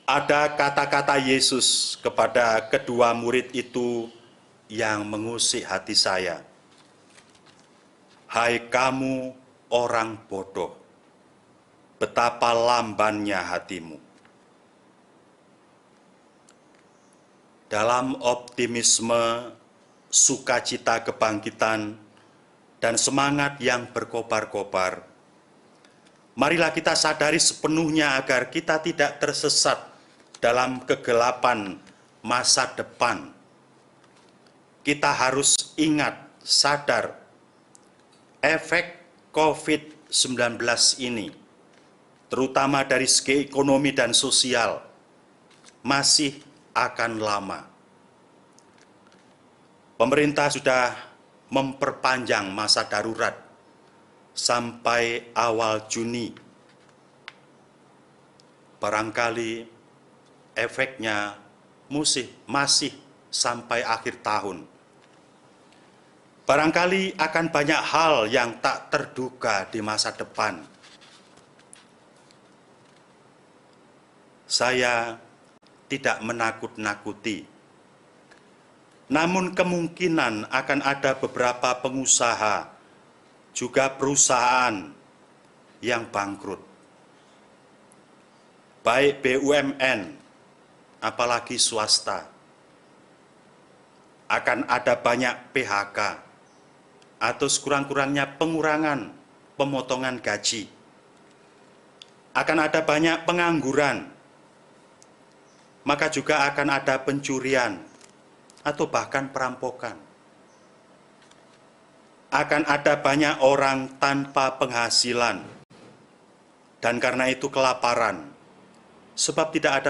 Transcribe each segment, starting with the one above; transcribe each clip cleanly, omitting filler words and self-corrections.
Ada kata-kata Yesus kepada kedua murid itu yang mengusik hati saya. Hai kamu orang bodoh, betapa lambannya hatimu. Dalam optimisme, sukacita kebangkitan, dan semangat yang berkobar-kobar, marilah kita sadari sepenuhnya agar kita tidak tersesat dalam kegelapan masa depan. Kita harus ingat, sadar, efek COVID-19 ini, terutama dari segi ekonomi dan sosial, masih akan lama. Pemerintah sudah memperpanjang masa darurat sampai awal Juni. Barangkali efeknya masih sampai akhir tahun. Barangkali akan banyak hal yang tak terduga di masa depan. Saya tidak menakut-nakuti, namun kemungkinan akan ada beberapa pengusaha, juga perusahaan yang bangkrut. Baik BUMN, apalagi swasta. Akan ada banyak PHK atau sekurang-kurangnya pengurangan pemotongan gaji. Akan ada banyak pengangguran, maka juga akan ada pencurian atau bahkan perampokan. Akan ada banyak orang tanpa penghasilan, dan karena itu kelaparan, sebab tidak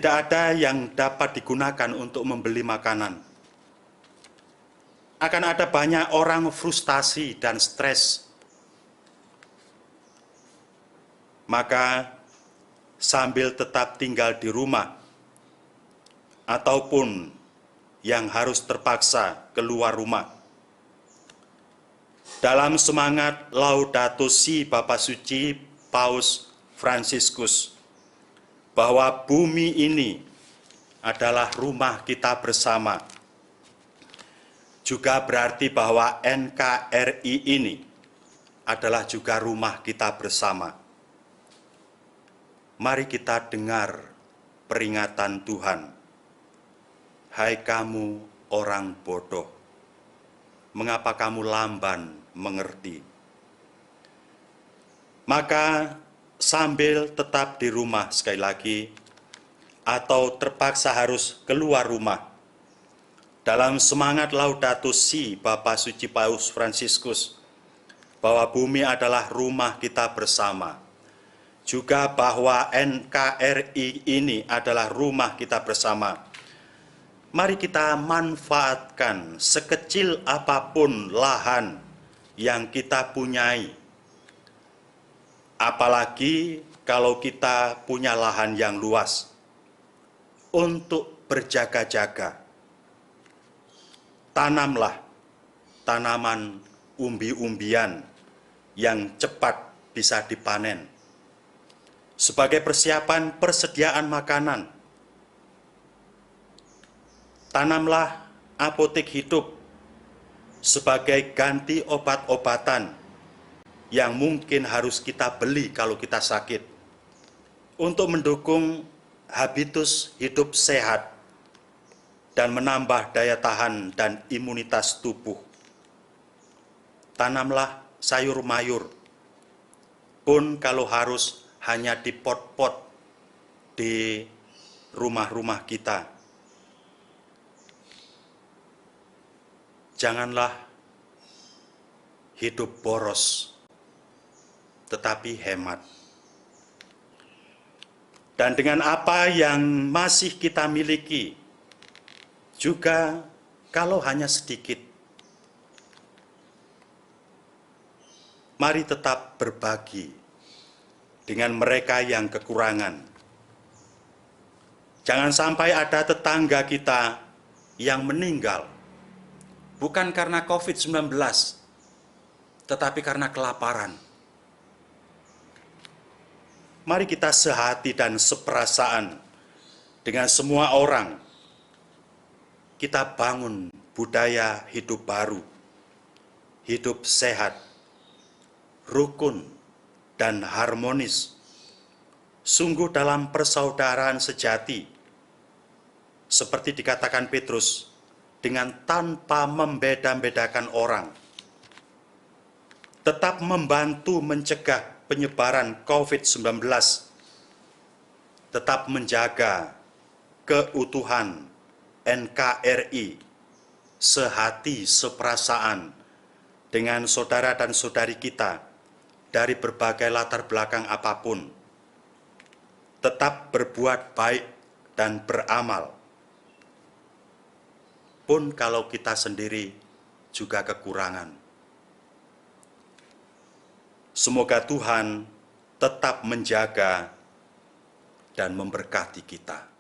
ada yang dapat digunakan untuk membeli makanan. Akan ada banyak orang frustasi dan stres. Maka sambil tetap tinggal di rumah, ataupun yang harus terpaksa keluar rumah, dalam semangat Laudato Si Bapa Suci Paus Fransiskus, bahwa bumi ini adalah rumah kita bersama, juga berarti bahwa NKRI ini adalah juga rumah kita bersama. Mari kita dengar peringatan Tuhan. Hai kamu orang bodoh, mengapa kamu lamban mengerti? Maka sambil tetap di rumah, sekali lagi, atau terpaksa harus keluar rumah, dalam semangat Laudato Si Bapa Suci Paus Fransiskus, bahwa bumi adalah rumah kita bersama, juga bahwa NKRI ini adalah rumah kita bersama. Mari kita manfaatkan sekecil apapun lahan yang kita punyai. Apalagi kalau kita punya lahan yang luas, untuk berjaga-jaga. Tanamlah tanaman umbi-umbian yang cepat bisa dipanen sebagai persiapan persediaan makanan. Tanamlah apotek hidup sebagai ganti obat-obatan yang mungkin harus kita beli kalau kita sakit, untuk mendukung habitus hidup sehat dan menambah daya tahan dan imunitas tubuh. Tanamlah sayur mayur, pun kalau harus hanya di pot-pot di rumah-rumah kita. Janganlah hidup boros, tetapi hemat. Dan dengan apa yang masih kita miliki, juga kalau hanya sedikit, mari tetap berbagi dengan mereka yang kekurangan. Jangan sampai ada tetangga kita yang meninggal, bukan karena COVID-19, tetapi karena kelaparan. mari kita sehati dan seperasaan dengan semua orang. Kita bangun budaya hidup baru, hidup sehat, rukun, dan harmonis, sungguh dalam persaudaraan sejati, seperti dikatakan Petrus, dengan tanpa membeda-bedakan orang, tetap membantu mencegah penyebaran COVID-19, tetap menjaga keutuhan NKRI, sehati seperasaan dengan saudara dan saudari kita dari berbagai latar belakang apapun, tetap berbuat baik dan beramal, pun kalau kita sendiri juga kekurangan. Semoga Tuhan tetap menjaga dan memberkati kita.